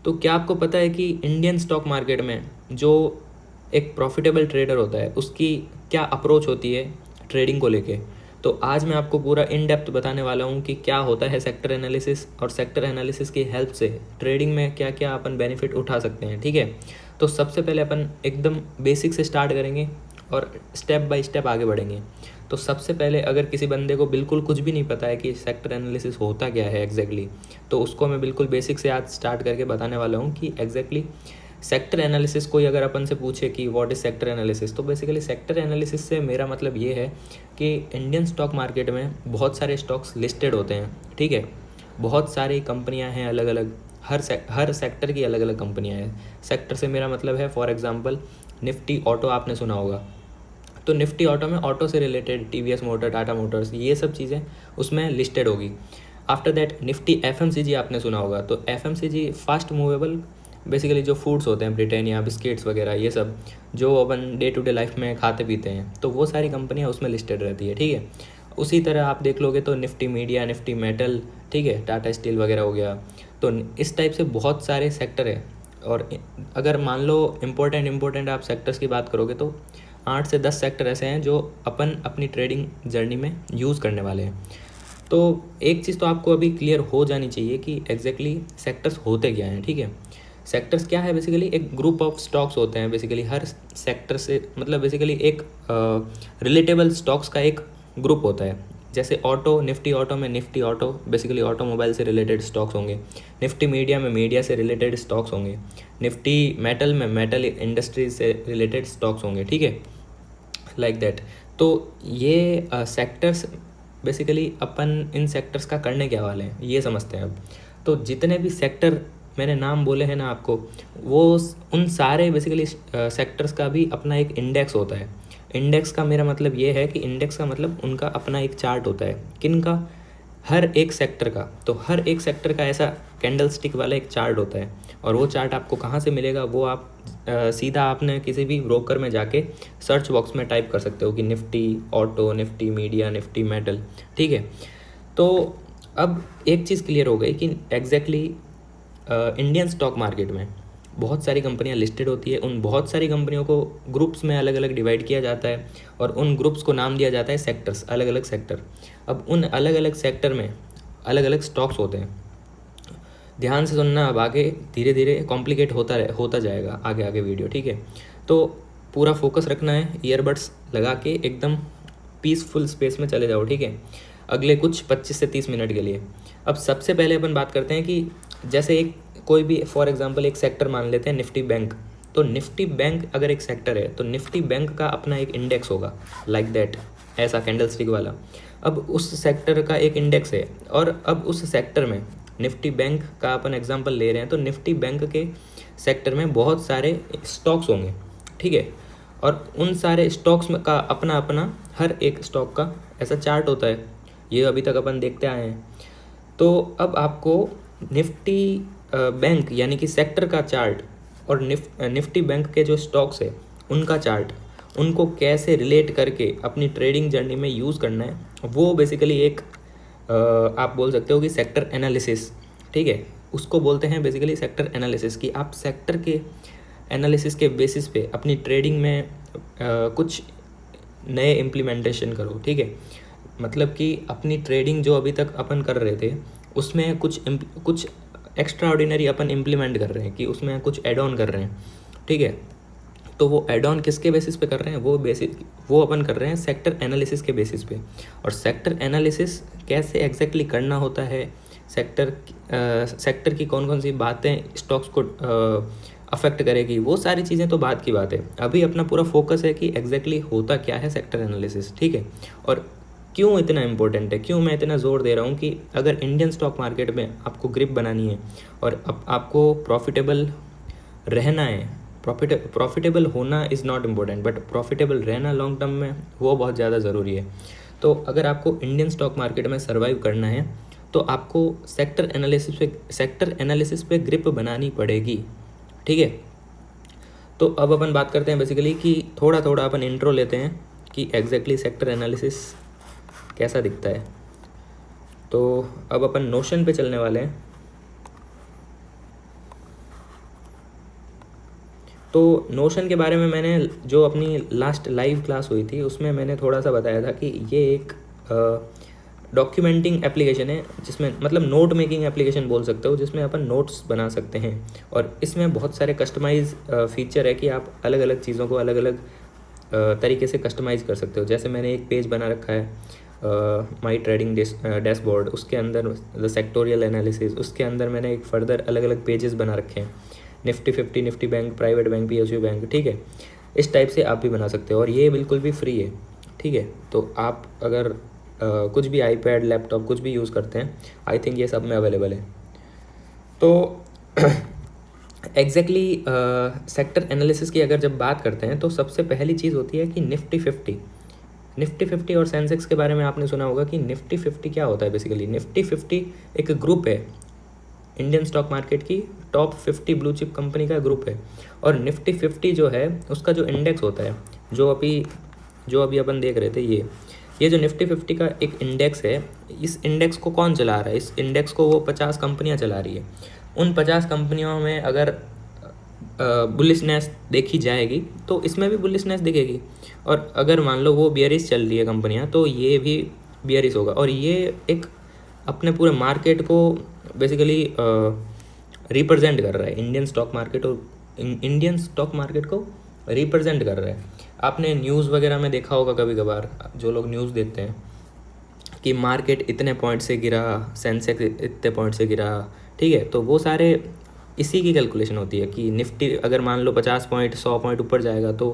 तो क्या आपको पता है कि इंडियन स्टॉक मार्केट में जो एक प्रॉफिटेबल ट्रेडर होता है उसकी क्या अप्रोच होती है ट्रेडिंग को लेके? तो आज मैं आपको पूरा इन डेप्थ बताने वाला हूँ कि क्या होता है सेक्टर एनालिसिस, और सेक्टर एनालिसिस की हेल्प से ट्रेडिंग में क्या क्या अपन बेनिफिट उठा सकते हैं। ठीक है, तो सबसे पहले अपन एकदम बेसिक से स्टार्ट करेंगे और स्टेप बाय स्टेप आगे बढ़ेंगे। तो सबसे पहले अगर किसी बंदे को बिल्कुल कुछ भी नहीं पता है कि सेक्टर एनालिसिस होता क्या है एग्जैक्टली, तो उसको मैं बिल्कुल बेसिक से आज स्टार्ट करके बताने वाला हूँ कि एग्जैक्टली सेक्टर एनालिसिस कोई अगर अपन से पूछे कि व्हाट इज़ सेक्टर एनालिसिस, तो बेसिकली सेक्टर एनालिसिस से मेरा मतलब ये है कि इंडियन स्टॉक मार्केट में बहुत सारे स्टॉक्स लिस्टेड होते हैं। ठीक है, बहुत सारी कंपनियां हैं अलग अलग, हर सेक्टर की अलग अलग कंपनियां हैं। सेक्टर से मेरा मतलब है फॉर एग्जांपल निफ्टी ऑटो आपने सुना होगा, तो निफ्टी ऑटो में ऑटो से related TVS motor, Tata Motors, ये सब चीज़ें उसमें लिस्टेड होगी। आफ्टर दैट निफ्टी एफएमसीजी आपने सुना होगा, तो एफएमसीजी फास्ट मूवेबल, बेसिकली जो फूड्स होते हैं ब्रिटानिया, बिस्किट्स वगैरह, ये सब जो अपन डे टू डे लाइफ में खाते पीते हैं, तो वो सारी कंपनियां उसमें लिस्टेड रहती है। ठीक है, उसी तरह आप देख लोगे तो निफ्टी मीडिया, निफ्टी मेटल, ठीक है, टाटा स्टील वगैरह हो गया। तो इस टाइप से बहुत सारे सेक्टर है। और अगर मान लो इम्पोर्टेंट आप सेक्टर्स की बात करोगे तो 8 से 10 सेक्टर ऐसे हैं जो अपन अपनी ट्रेडिंग जर्नी में यूज़ करने वाले हैं। तो एक चीज़ तो आपको अभी क्लियर हो जानी चाहिए कि एग्जैक्टली सेक्टर्स होते क्या हैं। ठीक है, सेक्टर्स क्या है? बेसिकली एक ग्रुप ऑफ स्टॉक्स होते हैं। बेसिकली हर सेक्टर से मतलब बेसिकली एक रिलेटेबल स्टॉक्स का एक ग्रुप होता है। जैसे ऑटो, निफ्टी ऑटो में निफ्टी ऑटो बेसिकली ऑटोमोबाइल से रिलेटेड स्टॉक्स होंगे। निफ्टी मीडिया में मीडिया से रिलेटेड स्टॉक्स होंगे। निफ्टी मेटल में मेटल इंडस्ट्रीज से रिलेटेड स्टॉक्स होंगे। ठीक है, लाइक दैट। तो ये सेक्टर्स बेसिकली अपन इन सेक्टर्स का करने क्या वाले हैं ये समझते हैं अब। तो जितने भी सेक्टर मैंने नाम बोले हैं ना आपको, वो उन सारे बेसिकली सेक्टर्स का भी अपना एक इंडेक्स होता है। इंडेक्स का मेरा मतलब ये है कि इंडेक्स का मतलब उनका अपना एक चार्ट होता है। किन का? हर एक सेक्टर का। तो हर एक सेक्टर का ऐसा कैंडल स्टिक वाला एक चार्ट होता है। और वो चार्ट आपको कहाँ से मिलेगा? वो आप सीधा आपने किसी भी ब्रोकर में जाके सर्च बॉक्स में टाइप कर सकते हो कि Nifty auto, Nifty media, Nifty metal. ठीक है, तो अब एक चीज़ क्लियर हो गई कि एग्जैक्टली इंडियन स्टॉक मार्केट में बहुत सारी कंपनियां लिस्टेड होती है। उन बहुत सारी कंपनियों को ग्रुप्स में अलग अलग डिवाइड किया जाता है और उन ग्रुप्स को नाम दिया जाता है सेक्टर्स, अलग अलग सेक्टर। अब उन अलग अलग सेक्टर में अलग अलग स्टॉक्स होते हैं। ध्यान से सुनना, अब आगे धीरे धीरे कॉम्प्लिकेट होता जाएगा आगे आगे वीडियो। ठीक है, तो पूरा फोकस रखना है, ईयरबड्स लगा के एकदम पीसफुल स्पेस में चले जाओ। ठीक है, अगले कुछ 25 से 30 मिनट के लिए। अब सबसे पहले अपन बात करते हैं कि जैसे एक कोई भी फॉर एग्जांपल एक सेक्टर मान लेते हैं निफ्टी बैंक। तो निफ्टी बैंक अगर एक सेक्टर है तो निफ्टी बैंक का अपना एक इंडेक्स होगा, लाइक दैट, ऐसा कैंडल स्टिक वाला। अब उस सेक्टर का एक इंडेक्स है और अब उस सेक्टर में निफ्टी बैंक का अपन एग्जांपल ले रहे हैं, तो निफ्टी बैंक के सेक्टर में बहुत सारे स्टॉक्स होंगे। ठीक है, और उन सारे स्टॉक्स में का अपना अपना हर एक स्टॉक का ऐसा चार्ट होता है। ये अभी तक अपन देखते आए हैं। तो अब आपको निफ्टी बैंक यानी कि सेक्टर का चार्ट और निफ्टी बैंक के जो स्टॉक्स है उनका चार्ट, उनको कैसे रिलेट करके अपनी ट्रेडिंग जर्नी में यूज़ करना है, वो बेसिकली एक आप बोल सकते हो कि सेक्टर एनालिसिस। ठीक है, उसको बोलते हैं बेसिकली सेक्टर एनालिसिस। कि आप सेक्टर के एनालिसिस के बेसिस पे अपनी ट्रेडिंग में कुछ नए इम्प्लीमेंटेशन करो। ठीक है, मतलब कि अपनी ट्रेडिंग जो अभी तक अपन कर रहे थे उसमें कुछ एक्स्ट्रा ऑर्डिनरी अपन इम्प्लीमेंट कर रहे हैं, कि उसमें कुछ एड ऑन कर रहे हैं। ठीक है, तो वो एड ऑन किसके बेसिस पे कर रहे हैं? वो अपन कर रहे हैं सेक्टर एनालिसिस के बेसिस पे। और सेक्टर एनालिसिस कैसे एग्जैक्टली करना होता है, सेक्टर की कौन कौन सी बातें स्टॉक्स को अफेक्ट करेगी, वो सारी चीज़ें तो बात की बात है। अभी अपना पूरा फोकस है कि एग्जैक्टली होता क्या है सेक्टर एनालिसिस। ठीक है, और क्यों इतना इम्पोर्टेंट है, क्यों मैं इतना ज़ोर दे रहा हूँ कि अगर इंडियन स्टॉक मार्केट में आपको ग्रिप बनानी है और आपको प्रॉफिटेबल रहना है, प्रॉफिटेबल होना is not important, but profitable रहना लॉन्ग टर्म में वो बहुत ज़्यादा ज़रूरी है। तो अगर आपको इंडियन स्टॉक मार्केट में सर्वाइव करना है तो आपको सेक्टर एनालिसिस पे ग्रिप बनानी पड़ेगी। ठीक है, तो अब अपन बात करते हैं बेसिकली कि थोड़ा थोड़ा अपन इंट्रो लेते हैं कि एग्जैक्टली सेक्टर एनालिसिस कैसा दिखता है। तो अब अपन नोशन पे चलने वाले हैं। तो नोशन के बारे में मैंने जो अपनी लास्ट लाइव क्लास हुई थी उसमें मैंने थोड़ा सा बताया था कि ये एक डॉक्यूमेंटिंग एप्लीकेशन है, जिसमें मतलब नोट मेकिंग एप्लीकेशन बोल सकते हो, जिसमें अपन नोट्स बना सकते हैं। और इसमें बहुत सारे कस्टमाइज फीचर है कि आप अलग अलग चीज़ों को अलग अलग तरीके से कस्टमाइज़ कर सकते हो। जैसे मैंने एक पेज बना रखा है माई ट्रेडिंग डैशबोर्ड, उसके अंदर द सेक्टोरियल एनालिसिस, उसके अंदर मैंने एक फर्दर अलग अलग पेजेस बना रखे हैं, Nifty 50, Nifty bank, private bank, PSU bank, ठीक है। इस टाइप से आप भी बना सकते हो और ये बिल्कुल भी फ्री है, ठीक है। तो आप अगर कुछ भी आईपैड, लैपटॉप कुछ भी यूज़ करते हैं, आई थिंक ये सब में अवेलेबल है। तो एग्जैक्टली सेक्टर एनालिसिस की अगर जब बात करते हैं तो सबसे पहली चीज़ होती है कि निफ्टी 50 और सेंसेक्स के बारे में आपने सुना होगा कि निफ्टी 50 क्या होता है। बेसिकली निफ्टी 50 एक ग्रुप है, इंडियन स्टॉक मार्केट की टॉप 50 ब्लू चिप कंपनी का ग्रुप है। और निफ्टी 50 जो है उसका जो इंडेक्स होता है, जो अभी अपन देख रहे थे, ये जो निफ्टी 50 का एक इंडेक्स है, इस इंडेक्स को कौन चला रहा है? इस इंडेक्स को वो 50 कंपनियां चला रही है। उन 50 कंपनियों में अगर बुलिशनेस देखी जाएगी तो इसमें भी बुलिशनेस दिखेगी, और अगर मान लो वो बियरिश चल रही है कंपनियां तो ये भी बियरिश होगा। और ये एक अपने पूरे मार्केट को बेसिकली रिप्रेजेंट कर रहा है, इंडियन स्टॉक मार्केट को रिप्रेजेंट कर रहा है। आपने न्यूज़ वगैरह में देखा होगा कभी कभार, जो लोग न्यूज़ देते हैं कि मार्केट इतने पॉइंट से गिरा, सेंसेक्स इतने पॉइंट से गिरा, ठीक है। तो वो सारे इसी की कैलकुलेशन होती है कि निफ्टी अगर मान लो 50 पॉइंट 100 पॉइंट ऊपर जाएगा तो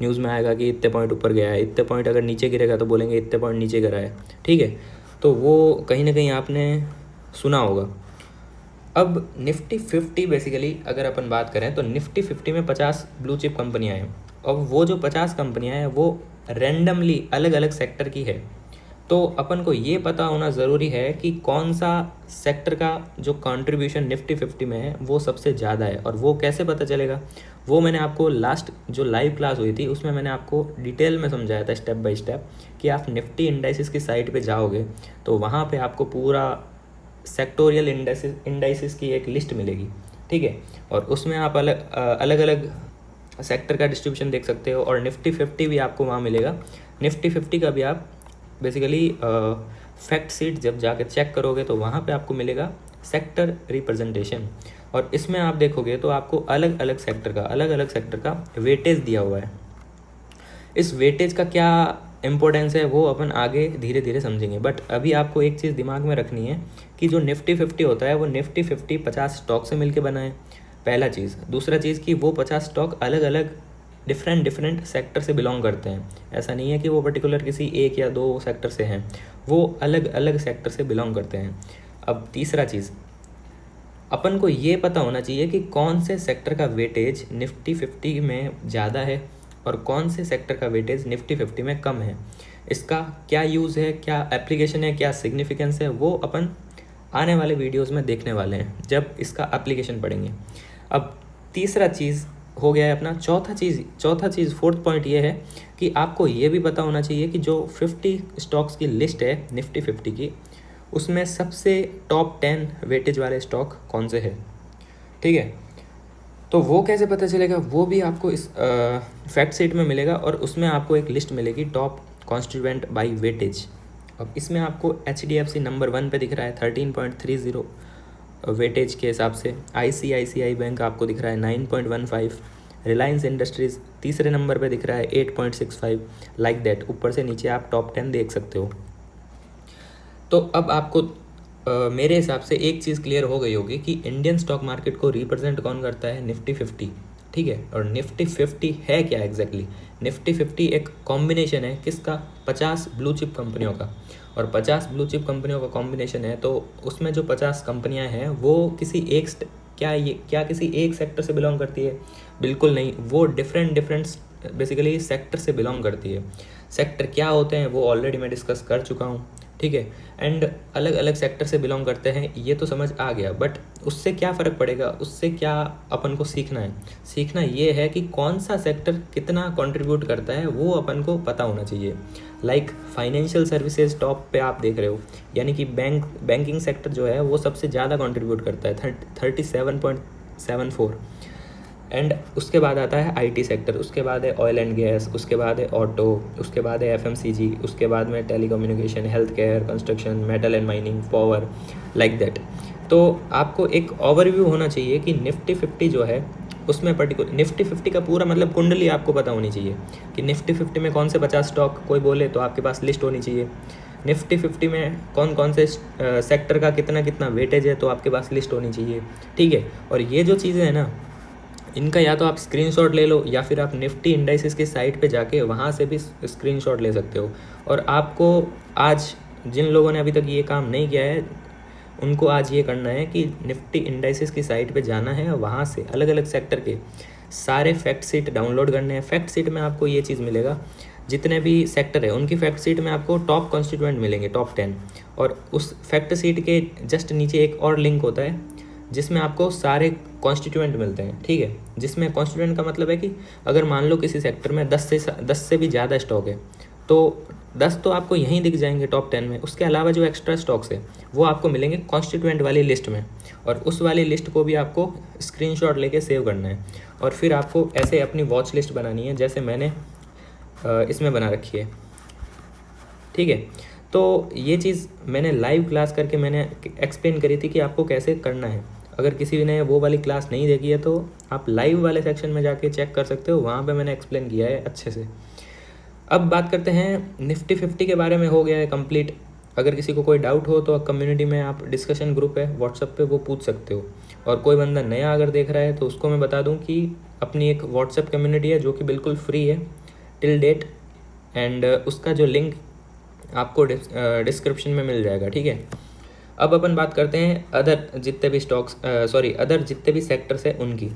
न्यूज़ में आएगा कि इतने पॉइंट ऊपर गया है, इतने पॉइंट अगर नीचे गिरेगा तो बोलेंगे इतने पॉइंट नीचे गिरा है, ठीक है। तो वो कहीं ना कहीं आपने सुना होगा। अब निफ्टी 50 बेसिकली अगर अपन बात करें तो निफ्टी 50 में 50 ब्लू चिप कंपनियां हैं। अब वो जो 50 कंपनियां हैं वो रैंडमली अलग अलग सेक्टर की है। तो अपन को ये पता होना ज़रूरी है कि कौन सा सेक्टर का जो कंट्रीब्यूशन निफ्टी 50 में है वो सबसे ज़्यादा है। और वो कैसे पता चलेगा, वो मैंने आपको लास्ट जो लाइव क्लास हुई थी उसमें मैंने आपको डिटेल में समझाया था स्टेप बाय स्टेप, कि आप निफ्टी इंडाइसिस की साइट पे जाओगे तो वहाँ पे आपको पूरा सेक्टोरियल इंडाइसिस की एक लिस्ट मिलेगी, ठीक है। और उसमें आप अलग अलग सेक्टर का डिस्ट्रीब्यूशन देख सकते हो, और निफ्टी 50 भी आपको वहाँ मिलेगा। निफ्टी 50 का भी आप बेसिकली फैक्ट सीट जब जाकर चेक करोगे तो वहाँ पे आपको मिलेगा सेक्टर रिप्रेजेंटेशन। और इसमें आप देखोगे तो आपको अलग अलग सेक्टर का वेटेज दिया हुआ है। इस वेटेज का क्या इम्पोर्टेंस है वो अपन आगे धीरे धीरे समझेंगे, बट अभी आपको एक चीज़ दिमाग में रखनी है कि जो निफ्टी 50 होता है वो निफ्टी 50 स्टॉक से मिलके बना है, पहला चीज़। दूसरा चीज़ कि वो 50 स्टॉक अलग अलग डिफरेंट सेक्टर से बिलोंग करते हैं। ऐसा नहीं है कि वो पर्टिकुलर किसी एक या दो सेक्टर से हैं, वो अलग अलग सेक्टर से बिलोंग करते हैं। अब तीसरा चीज़, अपन को ये पता होना चाहिए कि कौन से सेक्टर का वेटेज निफ्टी 50 में ज़्यादा है और कौन से सेक्टर का वेटेज निफ्टी 50 में कम है। इसका क्या यूज़ है, क्या एप्लीकेशन है, क्या सिग्निफिकेंस है, वो अपन आने वाले वीडियोस में देखने वाले हैं जब इसका एप्लीकेशन पढ़ेंगे। अब तीसरा चीज़ हो गया है अपना। चौथा चीज़ फोर्थ पॉइंट ये है कि आपको ये भी पता होना चाहिए कि जो 50 स्टॉक्स की लिस्ट है निफ्टी 50 की, उसमें सबसे टॉप 10 वेटेज वाले स्टॉक कौन से हैं, ठीक है। तो वो कैसे पता चलेगा, वो भी आपको इस फैक्ट शीट में मिलेगा, और उसमें आपको एक लिस्ट मिलेगी टॉप कॉन्स्टिट्यूएंट बाय वेटेज। अब इसमें आपको HDFC नंबर 1 पे दिख रहा है 13.30 वेटेज के हिसाब से। ICICI बैंक आपको दिख रहा है 9.15, रिलायंस इंडस्ट्रीज़ तीसरे नंबर पे दिख रहा है 8.65, लाइक दैट ऊपर से नीचे आप टॉप 10 देख सकते हो। तो अब आपको मेरे हिसाब से एक चीज़ क्लियर हो गई होगी कि इंडियन स्टॉक मार्केट को रिप्रेजेंट कौन करता है, निफ्टी 50, ठीक है। और निफ्टी 50 है क्या एग्जैक्टली? निफ्टी 50 एक कॉम्बिनेशन है किसका, 50 ब्लू चिप कंपनियों का। और 50 ब्लू चिप कंपनियों का कॉम्बिनेशन है, तो उसमें जो 50 कंपनियां हैं वो क्या किसी एक सेक्टर से बिलोंग करती है? बिल्कुल नहीं, वो डिफरेंट बेसिकली सेक्टर से बिलोंग करती है। सेक्टर क्या होते हैं वो ऑलरेडी मैं डिस्कस कर चुका हूँ, ठीक है। एंड अलग अलग सेक्टर से बिलोंग करते हैं ये तो समझ आ गया, बट उससे क्या फ़र्क पड़ेगा, उससे क्या अपन को सीखना ये है कि कौन सा सेक्टर कितना कंट्रीब्यूट करता है वो अपन को पता होना चाहिए। लाइक फाइनेंशियल सर्विसेज टॉप पे आप देख रहे हो, यानी कि बैंकिंग सेक्टर जो है वो सबसे ज़्यादा कंट्रीब्यूट करता है 37.74। एंड उसके बाद आता है आईटी सेक्टर, उसके बाद है ऑयल एंड गैस, उसके बाद है ऑटो, उसके बाद है एफएमसीजी, उसके बाद में telecommunication, health care, construction, metal and mining, power, like that. तो आपको एक ओवरव्यू होना चाहिए कि निफ्टी 50 जो है उसमें पर्टिकुलर निफ्टी 50 का पूरा मतलब कुंडली आपको पता होनी चाहिए कि निफ्टी 50 में कौन से 50 स्टॉक कोई बोले तो आपके पास लिस्ट होनी चाहिए। निफ्टी 50 में कौन कौन से सेक्टर का कितना कितना वेटेज है तो आपके पास लिस्ट होनी चाहिए, ठीक है। और ये जो चीज़ें हैं ना, इनका या तो आप स्क्रीनशॉट ले लो या फिर आप निफ्टी इंडाइसिस की साइट पे जाके वहाँ से भी स्क्रीनशॉट ले सकते हो। और आपको आज जिन लोगों ने अभी तक ये काम नहीं किया है उनको आज ये करना है कि निफ्टी इंडाइसिस की साइट पे जाना है और वहाँ से अलग अलग सेक्टर के सारे फैक्ट शीट डाउनलोड करने हैं। फैक्ट शीट में आपको ये चीज़ मिलेगा, जितने भी सेक्टर है उनकी फैक्ट शीट में आपको टॉप कॉन्स्टिट्यूएंट मिलेंगे, टॉप 10। और उस फैक्ट शीट के जस्ट नीचे एक और लिंक होता है जिसमें आपको सारे कॉन्स्टिट्यूएंट मिलते हैं, ठीक है। जिसमें कॉन्स्टिट्यूएंट का मतलब है कि अगर मान लो किसी सेक्टर में 10 से भी ज़्यादा स्टॉक है तो 10 तो आपको यहीं दिख जाएंगे टॉप 10 में। उसके अलावा जो एक्स्ट्रा स्टॉक्स है वो आपको मिलेंगे कॉन्स्टिट्यूएंट वाली लिस्ट में, और उस वाली लिस्ट को भी आपको स्क्रीनशॉट लेके सेव करना है। और फिर आपको ऐसे अपनी वॉच लिस्ट बनानी है जैसे मैंने इसमें बना रखी है, ठीक है। तो ये चीज़ मैंने लाइव क्लास करके मैंने एक्सप्लेन करी थी कि आपको कैसे करना है। अगर किसी ने वो वाली क्लास नहीं देखी है तो आप लाइव वाले सेक्शन में जाके चेक कर सकते हो, वहाँ पे मैंने एक्सप्लेन किया है अच्छे से। अब बात करते हैं निफ्टी 50 के बारे में, हो गया है कंप्लीट। अगर किसी को कोई डाउट हो तो कम्युनिटी में आप डिस्कशन ग्रुप है व्हाट्सएप पे, वो पूछ सकते हो। और कोई बंदा नया अगर देख रहा है तो उसको मैं बता दूं कि अपनी एक व्हाट्सएप कम्युनिटी है जो कि बिल्कुल फ्री है टिल डेट, एंड उसका जो लिंक आपको डिस्क्रिप्शन में मिल जाएगा, ठीक है। अब अपन बात करते हैं अदर जितने भी अदर जितने भी सेक्टर्स हैं उनकी।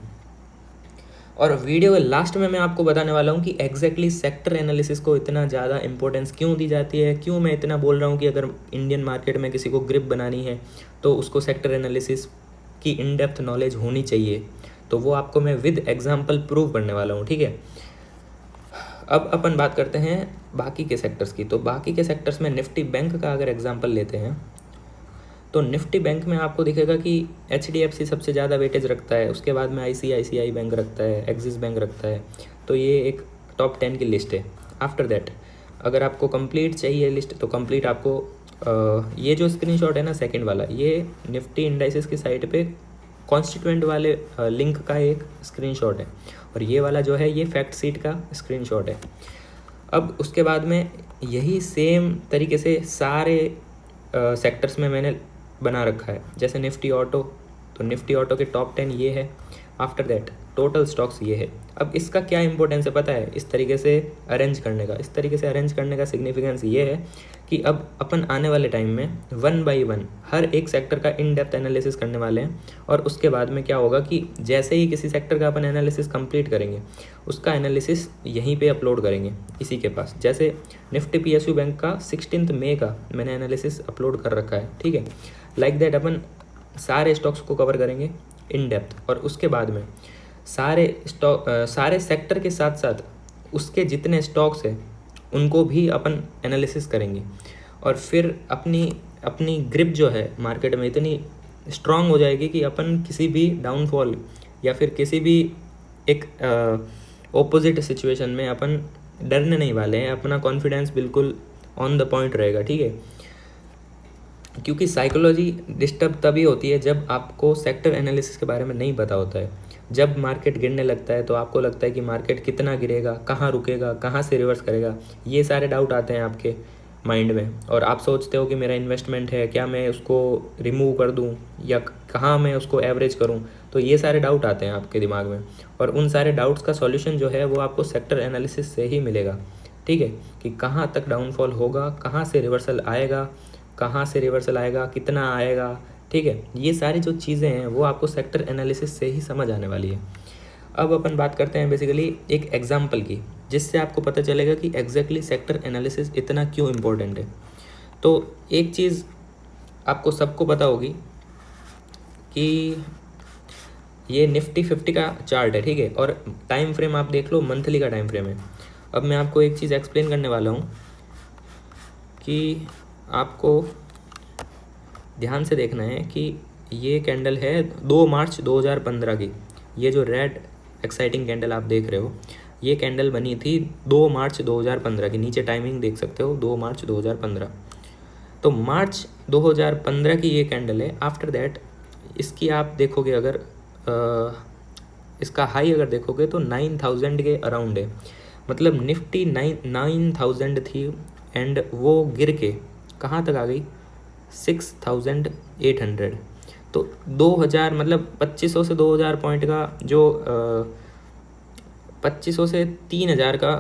और वीडियो के लास्ट में मैं आपको बताने वाला हूँ कि एग्जैक्टली सेक्टर एनालिसिस को इतना ज़्यादा इंपॉर्टेंस क्यों दी जाती है, क्यों मैं इतना बोल रहा हूँ कि अगर इंडियन मार्केट में किसी को ग्रिप बनानी है तो उसको सेक्टर एनालिसिस की इन डेप्थ नॉलेज होनी चाहिए। तो वो आपको मैं विद एग्जाम्पल प्रूव करने वाला हूँ, ठीक है। अब अपन बात करते हैं बाकी के सेक्टर्स की। तो बाकी के सेक्टर्स में निफ्टी बैंक का अगर एग्जाम्पल लेते हैं तो निफ्टी बैंक में आपको दिखेगा कि HDFC सबसे ज़्यादा वेटेज रखता है, उसके बाद में ICICI बैंक रखता है, एक्सिस बैंक रखता है। तो ये एक टॉप 10 की लिस्ट है। आफ्टर दैट अगर आपको कंप्लीट चाहिए लिस्ट तो कंप्लीट आपको ये जो स्क्रीनशॉट है ना सेकंड वाला, ये निफ्टी इंडाइसिस की साइट पे कॉन्स्टिट्यूएंट वाले लिंक का एक स्क्रीनशॉट है, और ये वाला जो है ये फैक्ट शीट का स्क्रीनशॉट है। अब उसके बाद में यही सेम तरीके से सारे सेक्टर्स में मैंने बना रखा है। जैसे निफ्टी ऑटो, तो निफ्टी ऑटो के टॉप 10 ये है। आफ्टर दैट टोटल स्टॉक्स ये है। अब इसका क्या इंपॉर्टेंस है पता है, इस तरीके से अरेंज करने का। इस तरीके से अरेंज करने का सिग्निफिकेंस ये है कि अब अपन आने वाले टाइम में 1 बाई 1 हर एक सेक्टर का इन डेप्थ एनालिसिस करने वाले हैं। और उसके बाद में क्या होगा कि जैसे ही किसी सेक्टर का अपन एनालिसिस कंप्लीट करेंगे उसका एनालिसिस यहीं पे अपलोड करेंगे इसी के पास। जैसे निफ्टी PSU बैंक का 16 मई का मैंने एनालिसिस अपलोड कर रखा है, ठीक है। लाइक दैट अपन सारे स्टॉक्स को कवर करेंगे इन डेप्थ, और उसके बाद में सारे सेक्टर के साथ साथ उसके जितने स्टॉक्स हैं उनको भी अपन एनालिसिस करेंगे। और फिर अपनी ग्रिप जो है मार्केट में इतनी स्ट्रांग हो जाएगी कि अपन किसी भी डाउनफॉल या फिर किसी भी एक ऑपोजिट सिचुएशन में अपन डरने नहीं वाले हैं। अपना कॉन्फिडेंस बिल्कुल ऑन द पॉइंट रहेगा, ठीक है। क्योंकि साइकोलॉजी डिस्टर्ब तभी होती है जब आपको सेक्टर एनालिसिस के बारे में नहीं पता होता है। जब मार्केट गिरने लगता है तो आपको लगता है कि मार्केट कितना गिरेगा, कहाँ रुकेगा, कहाँ से रिवर्स करेगा, ये सारे डाउट आते हैं आपके माइंड में। और आप सोचते हो कि मेरा इन्वेस्टमेंट है, क्या मैं उसको रिमूव कर दूं या कहाँ मैं उसको एवरेज करूं। तो ये सारे डाउट आते हैं आपके दिमाग में, और उन सारे डाउट्स का सॉल्यूशन जो है वो आपको सेक्टर एनालिसिस से ही मिलेगा, ठीक है। कि कहाँ तक डाउनफॉल होगा, कहाँ से रिवर्सल आएगा, कितना आएगा, ठीक है। ये सारी जो चीज़ें हैं वो आपको सेक्टर एनालिसिस से ही समझ आने वाली है। अब अपन बात करते हैं बेसिकली एक एग्जांपल की, जिससे आपको पता चलेगा कि एग्जैक्टली सेक्टर एनालिसिस इतना क्यों इम्पोर्टेंट है। तो एक चीज़ आपको सबको पता होगी कि ये निफ्टी 50 का चार्ट है, ठीक है। और टाइम फ्रेम आप देख लो, मंथली का टाइम फ्रेम है। अब मैं आपको एक चीज़ एक्सप्लेन करने वाला हूँ कि आपको ध्यान से देखना है कि ये कैंडल है 2 मार्च 2015 की। ये जो रेड एक्साइटिंग कैंडल आप देख रहे हो, ये कैंडल बनी थी 2 मार्च 2015 की, नीचे टाइमिंग देख सकते हो 2 मार्च 2015। तो मार्च 2015 की ये कैंडल है। आफ्टर दैट इसकी आप देखोगे अगर इसका हाई अगर देखोगे तो 9000 के अराउंड है, मतलब निफ्टी 9000 थी एंड वो गिर के कहाँ तक आ गई 6800। तो 2000 मतलब 2500 से 2000 पॉइंट का जो 2500 से 3000 का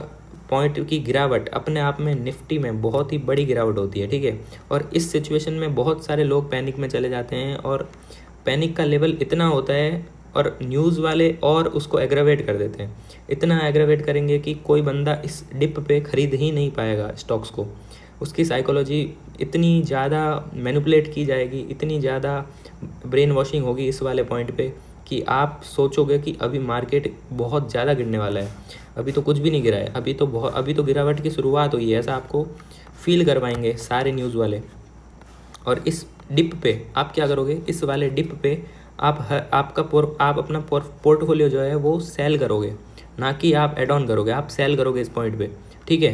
पॉइंट की गिरावट अपने आप में निफ्टी में बहुत ही बड़ी गिरावट होती है, ठीक है। और इस सिचुएशन में बहुत सारे लोग पैनिक में चले जाते हैं और पैनिक का लेवल इतना होता है और न्यूज़ वाले और उसको एग्रावेट कर देते हैं, इतना एग्रावेट करेंगे कि कोई बंदा इस डिप पे ख़रीद ही नहीं पाएगा स्टॉक्स को। उसकी साइकोलॉजी इतनी ज़्यादा मैनिपुलेट की जाएगी, इतनी ज़्यादा ब्रेन वॉशिंग होगी इस वाले पॉइंट पे कि आप सोचोगे कि अभी मार्केट बहुत ज़्यादा गिरने वाला है। अभी तो कुछ भी नहीं गिरा है, अभी तो गिरावट की शुरुआत हुई है, ऐसा आपको फील करवाएंगे सारे न्यूज़ वाले। और इस डिप पे आप क्या करोगे, इस वाले डिप पे आप अपना पोर्टफोलियो जो है वो सेल करोगे, ना कि आप एड ऑन करोगे, आप सेल करोगे इस पॉइंट पे, ठीक है।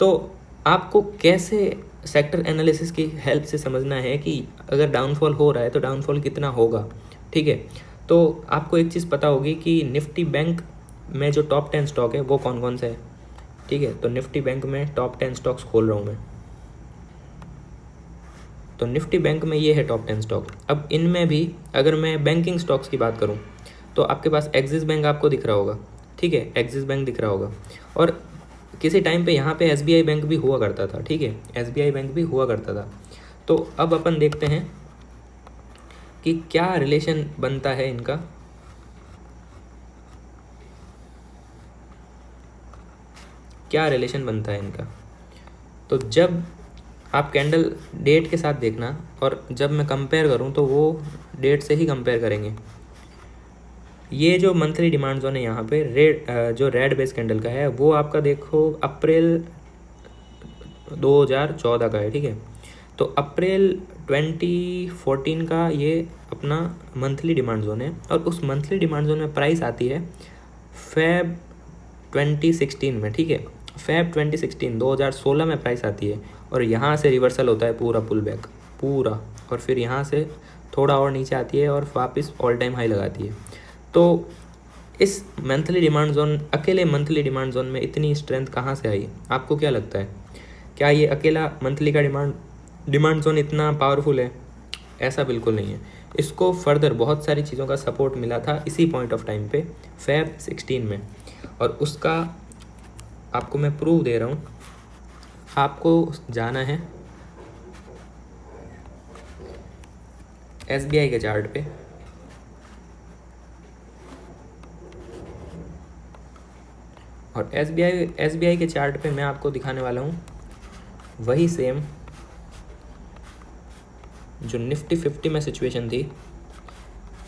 तो आपको कैसे सेक्टर एनालिसिस की हेल्प से समझना है कि अगर डाउनफॉल हो रहा है तो डाउनफॉल कितना होगा, ठीक है। तो आपको एक चीज़ पता होगी कि निफ्टी बैंक में जो टॉप 10 स्टॉक है वो कौन कौन से है, ठीक है। तो निफ्टी बैंक में टॉप 10 स्टॉक्स खोल रहा हूँ मैं। तो निफ्टी बैंक में ये है टॉप 10 स्टॉक। अब इनमें भी अगर मैं बैंकिंग स्टॉक्स की बात करूँ तो आपके पास एक्सिस बैंक आपको दिख रहा होगा, ठीक है, एक्सिस बैंक दिख रहा होगा। और किसी टाइम पे यहाँ पे एसबीआई बैंक भी हुआ करता था, ठीक है, एसबीआई बैंक भी हुआ करता था। तो अब अपन देखते हैं कि क्या रिलेशन बनता है इनका, क्या रिलेशन बनता है इनका। तो जब आप कैंडल डेट के साथ देखना, और जब मैं कंपेयर करूं तो वो डेट से ही कंपेयर करेंगे। ये जो मंथली डिमांड जोन है यहाँ पे जो रेड बेस कैंडल का है वो आपका देखो अप्रैल 2014 का है, ठीक है। तो अप्रैल 2014 का ये अपना मंथली डिमांड जोन है, और उस मंथली डिमांड जोन में प्राइस आती है फेब 2016 में, ठीक है। फेब 2016 में प्राइस आती है, और यहाँ से रिवर्सल होता है पूरा पुल बैक पूरा, और फिर यहाँ से थोड़ा और नीचे आती है और वापस ऑल टाइम हाई लगाती है। तो इस मंथली डिमांड जोन, अकेले मंथली डिमांड जोन में इतनी स्ट्रेंथ कहाँ से आई, आपको क्या लगता है? क्या ये अकेला मंथली का डिमांड जोन इतना पावरफुल है? ऐसा बिल्कुल नहीं है। इसको फर्दर बहुत सारी चीज़ों का सपोर्ट मिला था इसी पॉइंट ऑफ टाइम पे फेब 16 में, और उसका आपको मैं प्रूफ दे रहा हूँ। आपको जाना है एसबीआई के चार्ट पे, और एसबीआई के चार्ट पे मैं आपको दिखाने वाला हूँ वही सेम जो निफ्टी 50 में सिचुएशन थी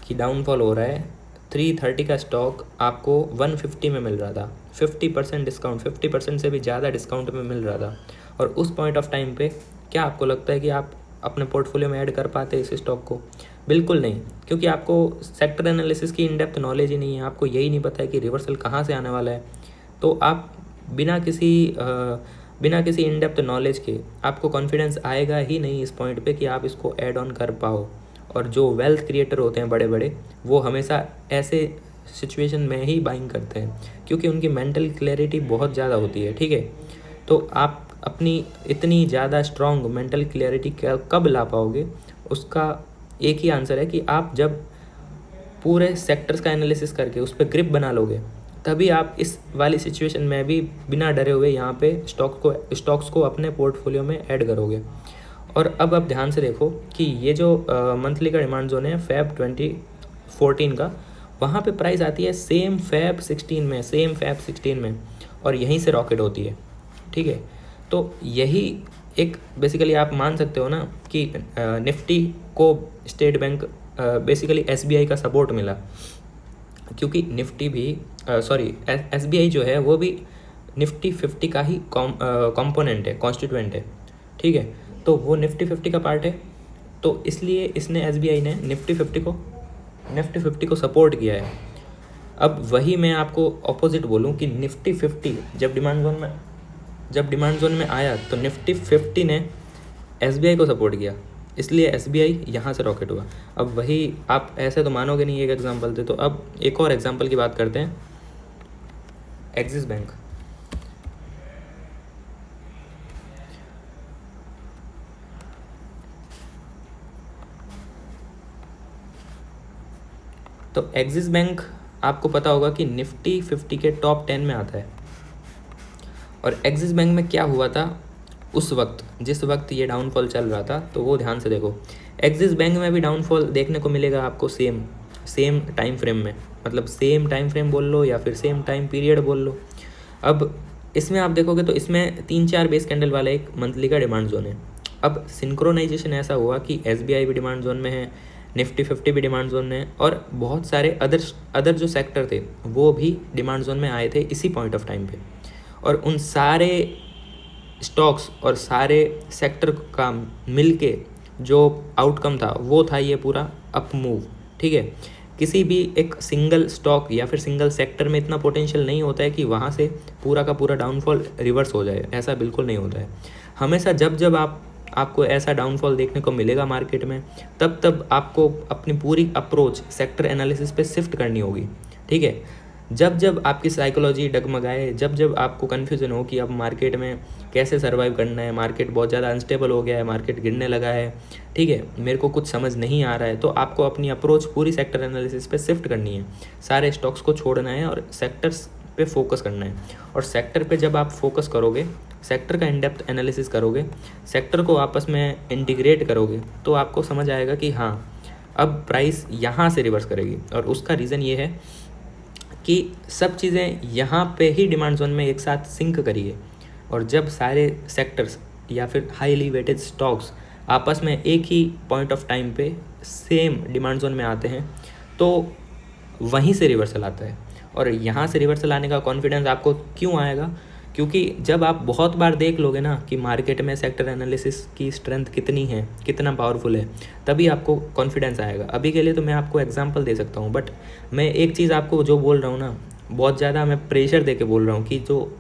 कि डाउनफॉल हो रहा है। 330 का स्टॉक आपको 150 में मिल रहा था, 50% डिस्काउंट, 50% से भी ज़्यादा डिस्काउंट में मिल रहा था। और उस पॉइंट ऑफ टाइम पे क्या आपको लगता है कि आप अपने पोर्टफोलियो में ऐड कर पाते इस स्टॉक को? बिल्कुल नहीं, क्योंकि आपको सेक्टर एनालिसिस की इन डेप्थ नॉलेज ही नहीं है, आपको यही नहीं पता है कि रिवर्सल कहाँ से आने वाला है। तो आप बिना किसी इन डेप्थ नॉलेज के आपको कॉन्फिडेंस आएगा ही नहीं इस पॉइंट पे कि आप इसको ऐड ऑन कर पाओ। और जो वेल्थ क्रिएटर होते हैं बड़े बड़े, वो हमेशा ऐसे सिचुएशन में ही बाइंग करते हैं, क्योंकि उनकी मेंटल क्लैरिटी बहुत ज़्यादा होती है, ठीक है। तो आप अपनी इतनी ज़्यादा स्ट्रॉन्ग मेंटल क्लैरिटी कब ला पाओगे, उसका एक ही आंसर है कि आप जब पूरे सेक्टर्स का एनालिसिस करके उस पर ग्रिप बना लोगे, तभी आप इस वाली सिचुएशन में भी बिना डरे हुए यहाँ पे स्टॉक्स को अपने पोर्टफोलियो में ऐड करोगे। और अब आप ध्यान से देखो कि ये जो मंथली का डिमांड जोन है फेब 2014 का, वहाँ पे प्राइस आती है सेम फेब 16 में, और यहीं से रॉकेट होती है, ठीक है। तो यही एक बेसिकली आप मान सकते हो ना कि निफ्टी को स्टेट बैंक बेसिकली एसबीआई का सपोर्ट मिला, क्योंकि निफ्टी भी एसबीआई जो है वो भी निफ्टी 50 का ही कॉम्पोनेंट है, कॉन्स्टिट्यूएंट है, ठीक है। तो वो निफ्टी 50 का पार्ट है, तो इसलिए इसने एसबीआई ने निफ्टी 50 को सपोर्ट किया है। अब वही मैं आपको ऑपोजिट बोलूँ कि निफ्टी 50 जब डिमांड जोन में आया तो निफ्टी 50 ने एसबीआई को सपोर्ट किया, इसलिए एसबीआई यहाँ से रॉकेट हुआ। अब वही आप ऐसे तो मानोगे नहीं, एक एग्जांपल थे, तो अब एक और एग्जांपल की बात करते हैं, एक्सिस बैंक। तो एक्सिस बैंक आपको पता होगा कि निफ्टी 50 के टॉप 10 में आता है। और एक्सिस बैंक में क्या हुआ था उस वक्त, जिस वक्त ये डाउनफॉल चल रहा था, तो वो ध्यान से देखो। एक्सिस बैंक में भी डाउनफॉल देखने को मिलेगा आपको सेम टाइम फ्रेम में, मतलब सेम टाइम फ्रेम बोल लो या फिर सेम टाइम पीरियड बोल लो। अब इसमें आप देखोगे तो इसमें 3-4 बेस कैंडल वाला एक मंथली का डिमांड जोन है। अब सिंक्रोनाइजेशन ऐसा हुआ कि एसबीआई भी डिमांड जोन में है, निफ्टी 50 भी डिमांड जोन में है, और बहुत सारे अदर जो सेक्टर थे वो भी डिमांड जोन में आए थे इसी पॉइंट ऑफ टाइम पे। और उन सारे स्टॉक्स और सारे सेक्टर का मिलके जो आउटकम था वो था ये पूरा अप मूव। ठीक है, किसी भी एक सिंगल स्टॉक या फिर सिंगल सेक्टर में इतना पोटेंशियल नहीं होता है कि वहाँ से पूरा का पूरा डाउनफॉल रिवर्स हो जाए, ऐसा बिल्कुल नहीं होता है। हमेशा जब आपको ऐसा डाउनफॉल देखने को मिलेगा मार्केट में, तब आपको अपनी पूरी अप्रोच सेक्टर एनालिसिस पे शिफ्ट करनी होगी। ठीक है, जब आपकी साइकोलॉजी डगमगाए, जब आपको कन्फ्यूज़न हो कि अब मार्केट में कैसे सर्वाइव करना है, मार्केट बहुत ज़्यादा अनस्टेबल हो गया है, मार्केट गिरने लगा है, ठीक है, मेरे को कुछ समझ नहीं आ रहा है, तो आपको अपनी अप्रोच पूरी सेक्टर एनालिसिस पे शिफ्ट करनी है। सारे स्टॉक्स को छोड़ना है और सेक्टर्स पे फोकस करना है। और सेक्टर पे जब आप फोकस करोगे, सेक्टर का इन डेप्थ एनालिसिस करोगे, सेक्टर को आपस में इंटीग्रेट करोगे, तो आपको समझ आएगा कि हाँ, अब प्राइस यहाँ से रिवर्स करेगी। और उसका रीज़न ये है कि सब चीज़ें यहाँ पे ही डिमांड जोन में एक साथ सिंक करिए। और जब सारे सेक्टर्स या फिर हाईली वेटेड स्टॉक्स आपस में एक ही पॉइंट ऑफ टाइम पे सेम डिमांड जोन में आते हैं, तो वहीं से रिवर्सल आता है। और यहाँ से रिवर्सल आने का कॉन्फिडेंस आपको क्यों आएगा? क्योंकि जब आप बहुत बार देख लोगे ना कि मार्केट में सेक्टर एनालिसिस की स्ट्रेंथ कितनी है, कितना पावरफुल है, तभी आपको कॉन्फिडेंस आएगा। अभी के लिए तो मैं आपको एग्जांपल दे सकता हूँ, बट मैं एक चीज़ आपको जो बोल रहा हूँ ना, बहुत ज़्यादा मैं प्रेशर दे के बोल रहा हूँ कि जो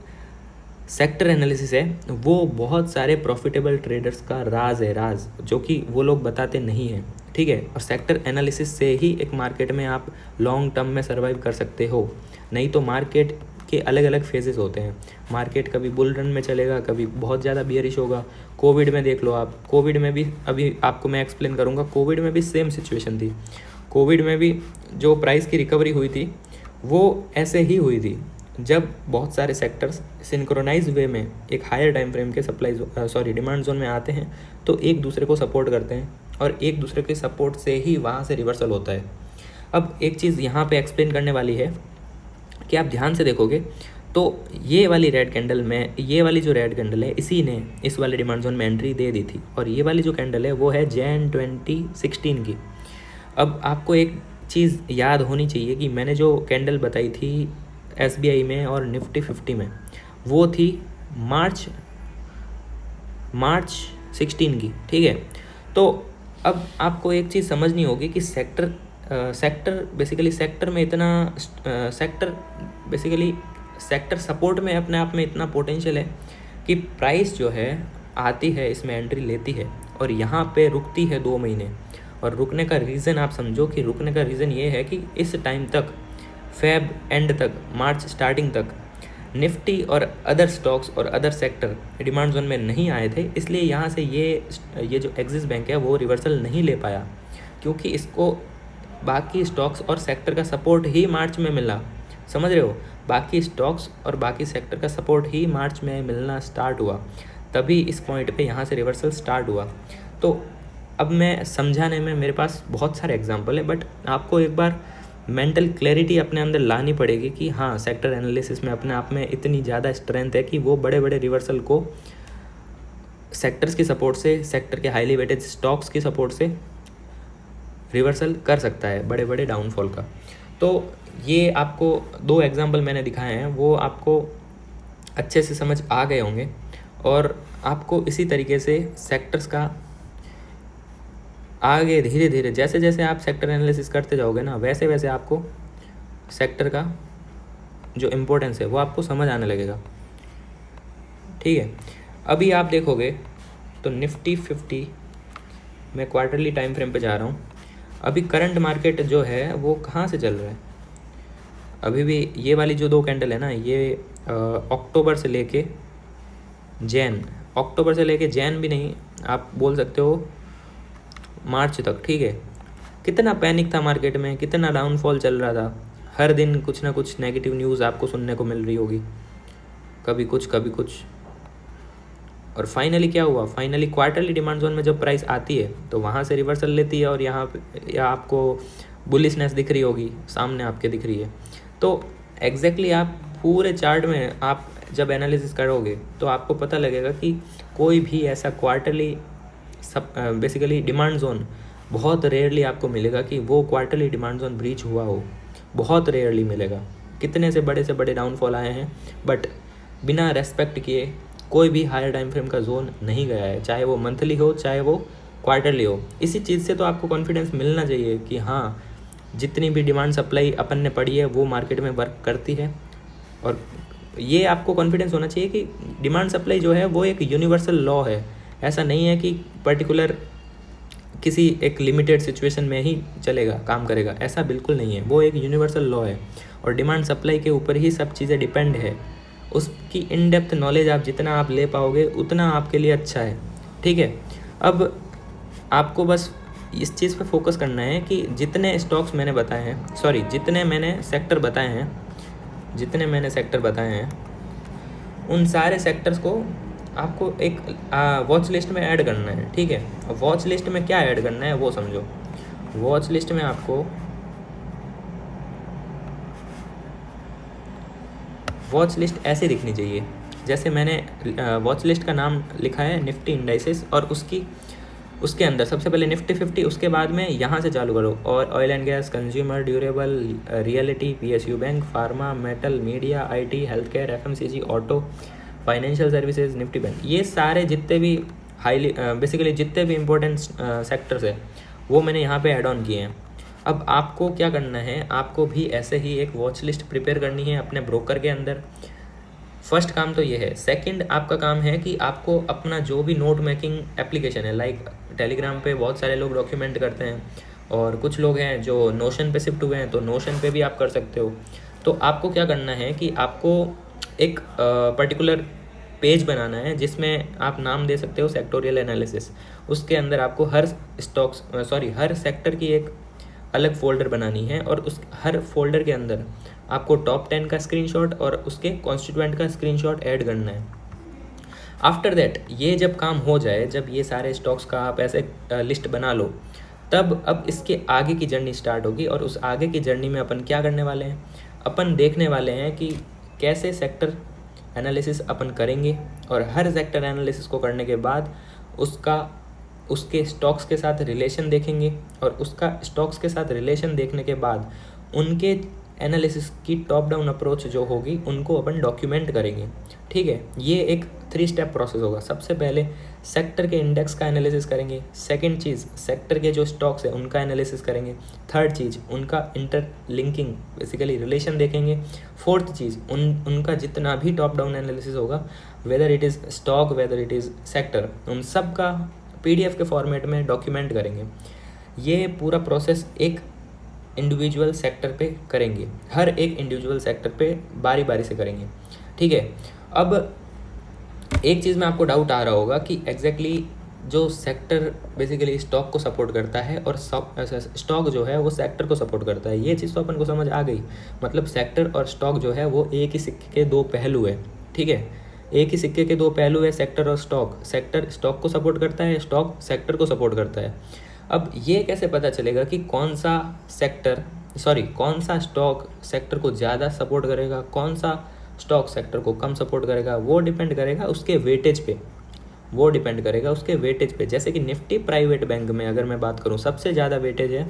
सेक्टर एनालिसिस है वो बहुत सारे प्रॉफिटेबल ट्रेडर्स का राज, जो कि वो लोग बताते नहीं हैं। ठीक है, और सेक्टर एनालिसिस से ही एक मार्केट में आप लॉन्ग टर्म में सर्वाइव कर सकते हो। नहीं तो मार्केट के अलग अलग फेजेस होते हैं। मार्केट कभी बुल रन में चलेगा, कभी बहुत ज़्यादा बियरिश होगा। कोविड में देख लो आप, कोविड में भी अभी आपको मैं एक्सप्लेन करूँगा, कोविड में भी सेम सिचुएशन थी। कोविड में भी जो प्राइस की रिकवरी हुई थी वो ऐसे ही हुई थी, जब बहुत सारे सेक्टर्स सिंक्रोनाइज वे में एक हायर टाइम फ्रेम के डिमांड जोन में आते हैं, तो एक दूसरे को सपोर्ट करते हैं और एक दूसरे के सपोर्ट से ही वहाँ से रिवर्सल होता है। अब एक चीज़ यहाँ पे एक्सप्लेन करने वाली है कि आप ध्यान से देखोगे तो ये वाली रेड कैंडल में, ये वाली जो रेड कैंडल है, इसी ने इस वाले डिमांड जोन में एंट्री दे दी थी। और ये वाली जो कैंडल है वो है जैन 2016 की। अब आपको एक चीज़ याद होनी चाहिए कि मैंने जो कैंडल बताई थी एसबीआई में और निफ्टी 50 में, वो थी मार्च 16 की। ठीक है, तो अब आपको एक चीज़ समझनी होगी कि सेक्टर सपोर्ट में अपने आप में इतना पोटेंशियल है कि प्राइस जो है आती है, इसमें एंट्री लेती है और यहाँ पे रुकती है 2 महीने। और रुकने का रीज़न आप समझो कि रुकने का रीज़न ये है कि इस टाइम तक, फेब एंड तक, मार्च स्टार्टिंग तक, निफ्टी और अदर स्टॉक्स और अदर सेक्टर डिमांड जोन में नहीं आए थे। इसलिए यहाँ से ये जो एक्सिस बैंक है वो रिवर्सल नहीं ले पाया, क्योंकि इसको बाकी स्टॉक्स और सेक्टर का सपोर्ट ही मार्च में मिला। समझ रहे हो? बाकी स्टॉक्स और बाकी सेक्टर का सपोर्ट ही मार्च में मिलना स्टार्ट हुआ, तभी इस पॉइंट पे यहाँ से रिवर्सल स्टार्ट हुआ। तो अब मैं समझाने में मेरे पास बहुत सारे एग्जांपल है, बट आपको एक बार मेंटल क्लैरिटी अपने अंदर लानी पड़ेगी कि हाँ, सेक्टर एनालिसिस में अपने आप में इतनी ज़्यादा स्ट्रेंथ है कि वो बड़े बड़े रिवर्सल को सेक्टर्स की सपोर्ट से, सेक्टर के हाईली वेटेड स्टॉक्स की सपोर्ट से रिवर्सल कर सकता है बड़े बड़े डाउनफॉल का। तो ये आपको 2 एग्जांपल मैंने दिखाए हैं, वो आपको अच्छे से समझ आ गए होंगे। और आपको इसी तरीके से सेक्टर्स का आगे धीरे धीरे, जैसे जैसे आप सेक्टर एनालिसिस करते जाओगे ना, वैसे वैसे आपको सेक्टर का जो इम्पोर्टेंस है वो आपको समझ आने लगेगा। ठीक है, अभी आप देखोगे तो निफ्टी 50 मैं क्वार्टरली टाइम फ्रेम पे जा रहा हूँ। अभी करंट मार्केट जो है वो कहाँ से चल रहा है, अभी भी ये वाली जो 2 कैंडल है ना, ये अक्टूबर से लेके जैन, अक्टूबर से लेके जैन भी नहीं, आप बोल सकते हो मार्च तक। ठीक है, कितना पैनिक था मार्केट में, कितना डाउनफॉल चल रहा था, हर दिन कुछ ना कुछ नेगेटिव न्यूज़ आपको सुनने को मिल रही होगी, कभी कुछ कभी कुछ। और फाइनली क्या हुआ, फाइनली क्वार्टरली डिमांड जोन में जब प्राइस आती है तो वहाँ से रिवर्सल लेती है और यहाँ पे या आपको बुलिशनेस दिख रही होगी, सामने आपके दिख रही है। तो एग्जैक्टली आप पूरे चार्ट में आप जब एनालिसिस करोगे तो आपको पता लगेगा कि कोई भी ऐसा क्वार्टरली बेसिकली डिमांड जोन बहुत रेयरली आपको मिलेगा कि वो क्वार्टरली डिमांड जोन ब्रीच हुआ हो, बहुत रेयरली मिलेगा। कितने से बड़े डाउनफॉल आए हैं, बट बिना रेस्पेक्ट किए कोई भी हायर टाइम फ्रेम का जोन नहीं गया है, चाहे वो मंथली हो चाहे वो क्वार्टरली हो। इसी चीज़ से तो आपको कॉन्फिडेंस मिलना चाहिए कि हाँ, जितनी भी डिमांड सप्लाई अपन ने पढ़ी है वो मार्केट में वर्क करती है। और ये आपको कॉन्फिडेंस होना चाहिए कि डिमांड सप्लाई जो है वो एक यूनिवर्सल लॉ है, ऐसा नहीं है कि पर्टिकुलर किसी एक लिमिटेड सिचुएशन में ही चलेगा, काम करेगा, ऐसा बिल्कुल नहीं है। वो एक यूनिवर्सल लॉ है और डिमांड सप्लाई के ऊपर ही सब चीज़ें डिपेंड है। उसकी इन डेप्थ नॉलेज आप जितना आप ले पाओगे उतना आपके लिए अच्छा है। ठीक है, अब आपको बस इस चीज़ पे फोकस करना है कि जितने स्टॉक्स मैंने बताए हैं, सॉरी जितने मैंने सेक्टर बताए हैं उन सारे सेक्टर्स को आपको एक वॉच लिस्ट में ऐड करना है। ठीक है, वॉच लिस्ट में क्या ऐड करना है वो समझो। वॉच लिस्ट में आपको वॉच लिस्ट ऐसे दिखनी चाहिए, जैसे मैंने वॉच लिस्ट का नाम लिखा है निफ्टी इंडाइसेस, और उसके अंदर सबसे पहले निफ्टी 50, उसके बाद में यहाँ से चालू करो और oil and gas, consumer durable, reality, PSU bank, pharma, metal, media, IT, health care, FMCG, auto, financial services, Nifty bank, ये सारे जितने भी हाईली बेसिकली जितने भी इम्पोर्टेंट सेक्टर्स है वो मैंने यहाँ पे ऐड ऑन किए हैं। अब आपको क्या करना है, आपको भी ऐसे ही एक वॉच लिस्ट प्रिपेयर करनी है अपने ब्रोकर के अंदर। फर्स्ट काम तो ये है। सेकंड आपका काम है कि आपको अपना जो भी नोट मेकिंग एप्लीकेशन है, लाइक टेलीग्राम पे बहुत सारे लोग डॉक्यूमेंट करते हैं और कुछ लोग हैं जो नोशन पे शिफ्ट हुए हैं, तो नोशन पे भी आप कर सकते हो। तो आपको क्या करना है कि आपको एक पर्टिकुलर पेज बनाना है जिसमें आप नाम दे सकते हो सेक्टोरियल एनालिसिस। उसके अंदर आपको हर हर सेक्टर की एक अलग फोल्डर बनानी है और उस हर फोल्डर के अंदर आपको टॉप 10 का स्क्रीनशॉट और उसके कॉन्स्टिट्यूएंट का स्क्रीनशॉट ऐड करना है। आफ्टर दैट ये जब काम हो जाए, जब ये सारे स्टॉक्स का आप ऐसे लिस्ट बना लो, तब अब इसके आगे की जर्नी स्टार्ट होगी। और उस आगे की जर्नी में अपन क्या करने वाले हैं, अपन देखने वाले हैं कि कैसे सेक्टर एनालिसिस अपन करेंगे, और हर सेक्टर एनालिसिस को करने के बाद उसके स्टॉक्स के साथ रिलेशन देखेंगे, और उसका स्टॉक्स के साथ रिलेशन देखने के बाद उनके एनालिसिस की टॉप डाउन अप्रोच जो होगी उनको अपन डॉक्यूमेंट करेंगे। ठीक है, ये एक 3 स्टेप प्रोसेस होगा। सबसे पहले सेक्टर के इंडेक्स का एनालिसिस करेंगे। सेकंड चीज़, सेक्टर के जो स्टॉक्स है उनका एनालिसिस करेंगे। थर्ड चीज़, उनका इंटरलिंकिंग बेसिकली रिलेशन देखेंगे। फोर्थ चीज़, उनका जितना भी टॉप डाउन एनालिसिस होगा, whether it is stock whether it is sector, उन सब का PDF के फॉर्मेट में डॉक्यूमेंट करेंगे। ये पूरा प्रोसेस एक इंडिविजुअल सेक्टर पे करेंगे, हर एक इंडिविजुअल सेक्टर पे बारी बारी से करेंगे। ठीक है, अब एक चीज़ में आपको डाउट आ रहा होगा कि एग्जैक्टली जो सेक्टर बेसिकली स्टॉक को सपोर्ट करता है और स्टॉक जो है वो सेक्टर को सपोर्ट करता है, ये चीज़ तो अपन को समझ आ गई। मतलब सेक्टर और स्टॉक जो है वो एक ही सिक्के के 2 पहलू है। ठीक है, एक ही सिक्के के 2 पहलू है सेक्टर और स्टॉक। सेक्टर स्टॉक को सपोर्ट करता है, स्टॉक सेक्टर को सपोर्ट करता है। अब ये कैसे पता चलेगा कि कौन सा स्टॉक सेक्टर को ज़्यादा सपोर्ट करेगा, कौन सा स्टॉक सेक्टर को कम सपोर्ट करेगा? वो डिपेंड करेगा उसके वेटेज पे। जैसे कि निफ्टी प्राइवेट बैंक में अगर मैं बात करूँ, सबसे ज़्यादा वेटेज है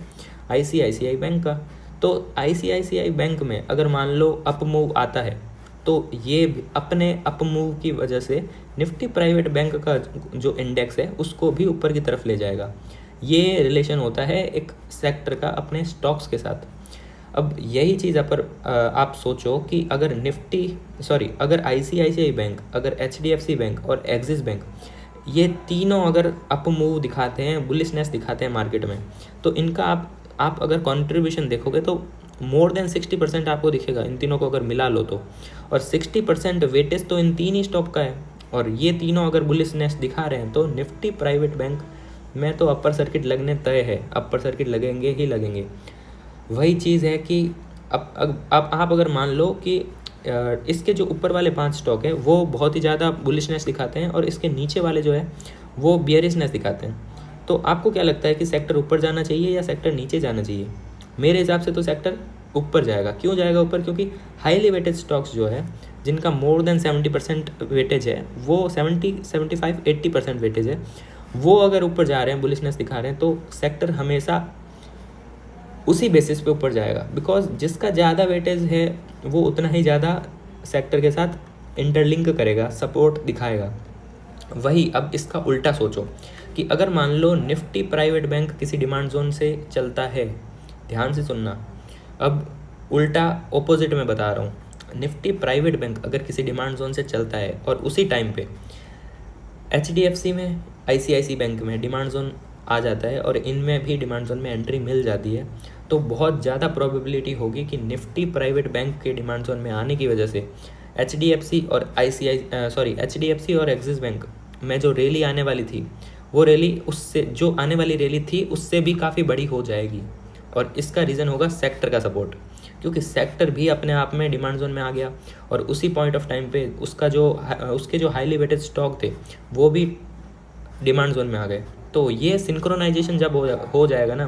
ICICI बैंक का। तो ICICI बैंक में अगर मान लो अप मूव आता है तो ये अपने अप मूव की वजह से निफ्टी प्राइवेट बैंक का जो इंडेक्स है उसको भी ऊपर की तरफ ले जाएगा। ये रिलेशन होता है एक सेक्टर का अपने स्टॉक्स के साथ। अब यही चीज़ आप सोचो कि अगर अगर ICICI बैंक, अगर HDFC बैंक और एक्सिस बैंक, ये तीनों अगर अप मूव दिखाते हैं, बुलिशनेस दिखाते हैं मार्केट में, तो इनका आप अगर कंट्रीब्यूशन देखोगे तो मोर देन 60% आपको दिखेगा इन तीनों को अगर मिला लो तो। और 60% वेटेज तो इन तीन ही स्टॉक का है, और ये तीनों अगर बुलिशनेस दिखा रहे हैं तो निफ्टी प्राइवेट बैंक में तो अपर सर्किट लगने तय है, अपर सर्किट लगेंगे ही लगेंगे। वही चीज़ है कि अब आप अगर मान लो कि इसके जो ऊपर वाले 5 स्टॉक है वो बहुत ही ज़्यादा बुलिशनेस दिखाते हैं और इसके नीचे वाले जो है वो बियरिशनेस दिखाते हैं, तो आपको क्या लगता है कि सेक्टर ऊपर जाना चाहिए या सेक्टर नीचे जाना चाहिए? मेरे हिसाब से तो सेक्टर ऊपर जाएगा। क्यों जाएगा ऊपर? क्योंकि हाईली वेटेड स्टॉक्स जो है जिनका मोर देन 70% वेटेज है, वो 75-80% वेटेज है, वो अगर ऊपर जा रहे हैं, बुलिशनेस दिखा रहे हैं, तो सेक्टर हमेशा उसी बेसिस पे ऊपर जाएगा। बिकॉज जिसका ज़्यादा वेटेज है वो उतना ही ज़्यादा सेक्टर के साथ इंटरलिंक करेगा, सपोर्ट दिखाएगा। वही अब इसका उल्टा सोचो कि अगर मान लो निफ्टी प्राइवेट बैंक किसी डिमांड जोन से चलता है, ध्यान से सुनना, अब उल्टा ऑपोजिट में बता रहा हूँ। निफ्टी प्राइवेट बैंक अगर किसी डिमांड जोन से चलता है और उसी टाइम पे HDFC में, ICICI बैंक में डिमांड जोन आ जाता है और इनमें भी डिमांड जोन में एंट्री मिल जाती है, तो बहुत ज़्यादा प्रोबेबिलिटी होगी कि निफ्टी प्राइवेट बैंक के डिमांड जोन में आने की वजह से HDFC और एक्सिस बैंक में जो रैली आने वाली थी, वो रैली उससे जो आने वाली रैली थी उससे भी काफ़ी बड़ी हो जाएगी। और इसका रीज़न होगा सेक्टर का सपोर्ट, क्योंकि सेक्टर भी अपने आप में डिमांड जोन में आ गया और उसी पॉइंट ऑफ टाइम पे उसके जो हाईली वेटेड स्टॉक थे वो भी डिमांड जोन में आ गए। तो ये सिंक्रोनाइजेशन जब हो जाएगा ना,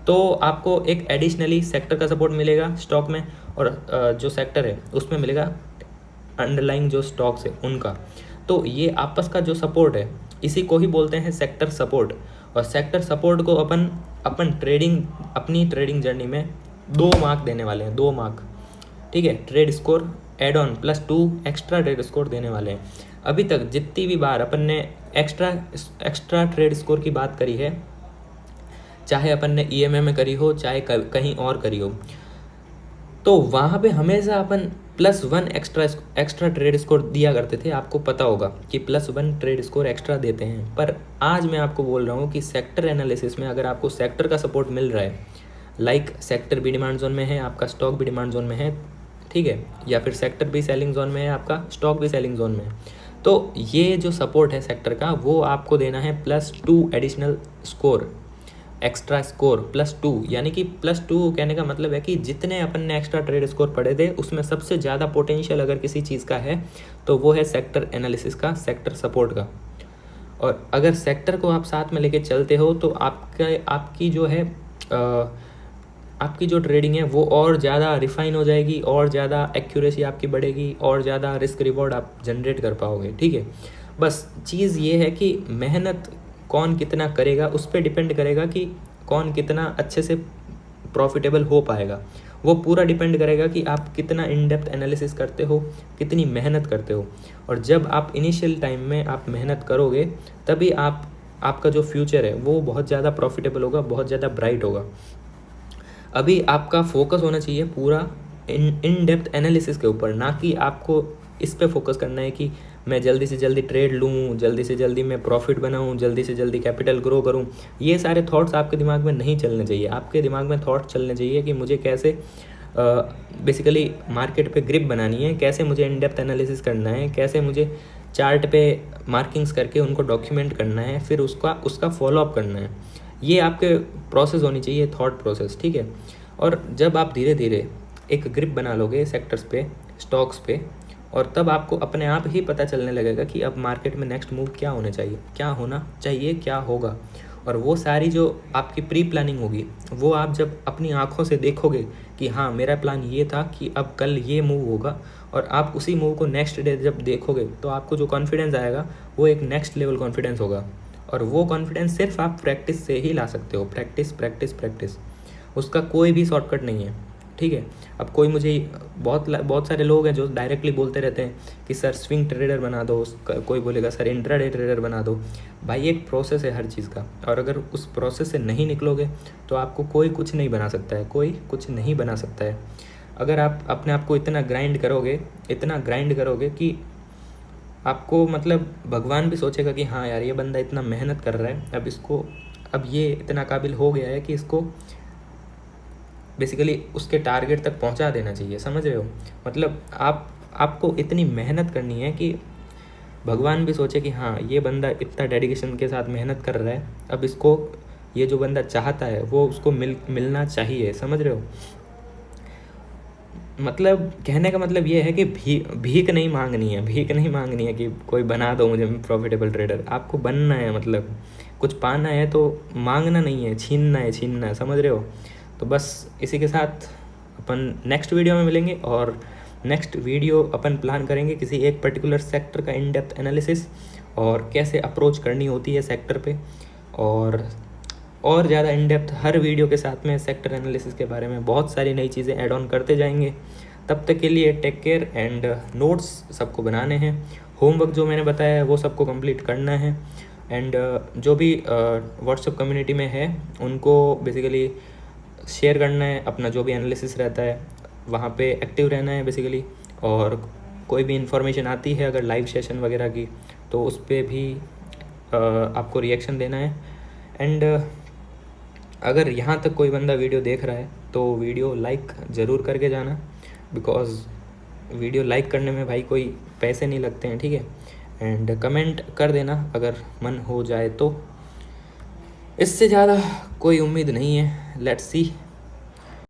तो आपको एक एडिशनली सेक्टर का सपोर्ट मिलेगा स्टॉक में, और जो सेक्टर है उसमें मिलेगा अंडरलाइंग जो स्टॉक्स है उनका। तो ये आपस का जो सपोर्ट है इसी को ही बोलते हैं सेक्टर सपोर्ट। और सेक्टर सपोर्ट को अपनी ट्रेडिंग जर्नी में 2 मार्क देने वाले हैं, 2 मार्क, ठीक है। Trade score add on +2 extra trade score देने वाले हैं। अभी तक जितनी भी बार अपन ने एक्स्ट्रा ट्रेड स्कोर की बात करी है, चाहे अपन ने EMA में करी हो, चाहे कहीं और करी हो, तो वहाँ पे हमेशा अपन +1 एक्स्ट्रा ट्रेड स्कोर दिया करते थे। आपको पता होगा कि +1 ट्रेड स्कोर एक्स्ट्रा देते हैं। पर आज मैं आपको बोल रहा हूँ कि सेक्टर एनालिसिस में अगर आपको सेक्टर का सपोर्ट मिल रहा है, लाइक सेक्टर भी डिमांड जोन में है, आपका स्टॉक भी डिमांड जोन में है, ठीक है, या फिर सेक्टर भी सेलिंग जोन में है, आपका स्टॉक भी सेलिंग जोन में है, तो ये जो सपोर्ट है सेक्टर का वो आपको देना है +2 एडिशनल स्कोर, एक्स्ट्रा स्कोर +2। यानी कि +2 कहने का मतलब है कि जितने अपन ने एक्स्ट्रा ट्रेड स्कोर पढ़े थे उसमें सबसे ज़्यादा पोटेंशियल अगर किसी चीज़ का है तो वो है सेक्टर एनालिसिस का, सेक्टर सपोर्ट का। और अगर सेक्टर को आप साथ में लेके चलते हो तो आपकी जो ट्रेडिंग है वो और ज़्यादा रिफाइन हो जाएगी, और ज़्यादा एक्यूरेसी आपकी बढ़ेगी, और ज़्यादा रिस्क रिवॉर्ड आप जनरेट कर पाओगे, ठीक है। बस चीज़ ये है कि मेहनत कौन कितना करेगा उस पर डिपेंड करेगा कि कौन कितना अच्छे से प्रॉफिटेबल हो पाएगा। वो पूरा डिपेंड करेगा कि आप कितना इन डेप्थ एनालिसिस करते हो, कितनी मेहनत करते हो। और जब आप इनिशियल टाइम में आप मेहनत करोगे तभी आपका जो फ्यूचर है वो बहुत ज़्यादा प्रॉफिटेबल होगा, बहुत ज़्यादा ब्राइट होगा। अभी आपका फोकस होना चाहिए पूरा इन डेप्थ एनालिसिस के ऊपर, ना कि आपको इस पे फोकस करना है कि मैं जल्दी से जल्दी ट्रेड लूँ, जल्दी से जल्दी मैं प्रॉफिट बनाऊँ, जल्दी से जल्दी कैपिटल ग्रो करूँ। ये सारे थॉट्स आपके दिमाग में नहीं चलने चाहिए। आपके दिमाग में थॉट चलने चाहिए कि मुझे कैसे बेसिकली मार्केट पे ग्रिप बनानी है, कैसे मुझे इन डेप्थ एनालिसिस करना है, कैसे मुझे चार्ट पे मार्किंग्स करके उनको डॉक्यूमेंट करना है, फिर उसका फॉलोअप करना है। ये आपके प्रोसेस होनी चाहिए, थॉट प्रोसेस, ठीक है। और जब आप धीरे धीरे एक ग्रिप बना लोगे सेक्टर्स पे, स्टॉक्स पे, और तब आपको अपने आप ही पता चलने लगेगा कि अब मार्केट में नेक्स्ट मूव क्या होना चाहिए, क्या होगा। और वो सारी जो आपकी प्री प्लानिंग होगी वो आप जब अपनी आँखों से देखोगे कि हाँ मेरा प्लान ये था कि अब कल ये मूव होगा, और आप उसी मूव को नेक्स्ट डे जब देखोगे तो आपको जो कॉन्फिडेंस आएगा वो एक नेक्स्ट लेवल कॉन्फिडेंस होगा। और वो कॉन्फिडेंस सिर्फ आप प्रैक्टिस से ही ला सकते हो। प्रैक्टिस प्रैक्टिस प्रैक्टिस, उसका कोई भी शॉर्टकट नहीं है। ठीक है। अब कोई मुझे बहुत सारे लोग हैं जो डायरेक्टली बोलते रहते हैं कि सर स्विंग ट्रेडर बना दो, कोई बोलेगा सर इंट्राडे ट्रेडर बना दो। भाई एक प्रोसेस है हर चीज़ का, और अगर उस प्रोसेस से नहीं निकलोगे तो आपको कोई कुछ नहीं बना सकता है, कोई कुछ नहीं बना सकता है। अगर आप अपने आप को इतना ग्राइंड करोगे कि आपको मतलब भगवान भी सोचेगा कि हाँ यार ये बंदा इतना मेहनत कर रहा है, अब ये इतना काबिल हो गया है कि इसको बेसिकली उसके टारगेट तक पहुंचा देना चाहिए, समझ रहे हो। मतलब आपको इतनी मेहनत करनी है कि भगवान भी सोचे कि हाँ ये बंदा इतना डेडिकेशन के साथ मेहनत कर रहा है, अब इसको ये जो बंदा चाहता है वो उसको मिलना चाहिए, समझ रहे हो। मतलब कहने का मतलब ये है कि भीख नहीं मांगनी है कि कोई बना दो मुझे प्रॉफिटेबल ट्रेडर। आपको बनना है, मतलब कुछ पाना है तो मांगना नहीं है, छीनना है, समझ रहे हो। तो बस इसी के साथ अपन नेक्स्ट वीडियो में मिलेंगे, और नेक्स्ट वीडियो अपन प्लान करेंगे किसी एक पर्टिकुलर सेक्टर का इन डेप्थ एनालिसिस और कैसे अप्रोच करनी होती है सेक्टर पे, और ज़्यादा इन डेप्थ हर वीडियो के साथ में सेक्टर एनालिसिस के बारे में बहुत सारी नई चीज़ें ऐड ऑन करते जाएंगे। तब तक के लिए टेक केयर, एंड नोट्स सबको बनाने हैं, होमवर्क जो मैंने बताया है वो सबको कंप्लीट करना है, एंड जो भी व्हाट्सएप कम्युनिटी में है उनको बेसिकली शेयर करना है, अपना जो भी एनालिसिस रहता है वहाँ पे एक्टिव रहना है बेसिकली। और कोई भी इन्फॉर्मेशन आती है अगर लाइव सेशन वगैरह की तो उस पर भी आपको रिएक्शन देना है। एंड अगर यहाँ तक कोई बंदा वीडियो देख रहा है तो वीडियो लाइक ज़रूर करके जाना, बिकॉज़ वीडियो लाइक करने में भाई कोई पैसे नहीं लगते हैं, ठीक है। एंड कमेंट कर देना अगर मन हो जाए तो, इससे ज़्यादा कोई उम्मीद नहीं है। Let's see.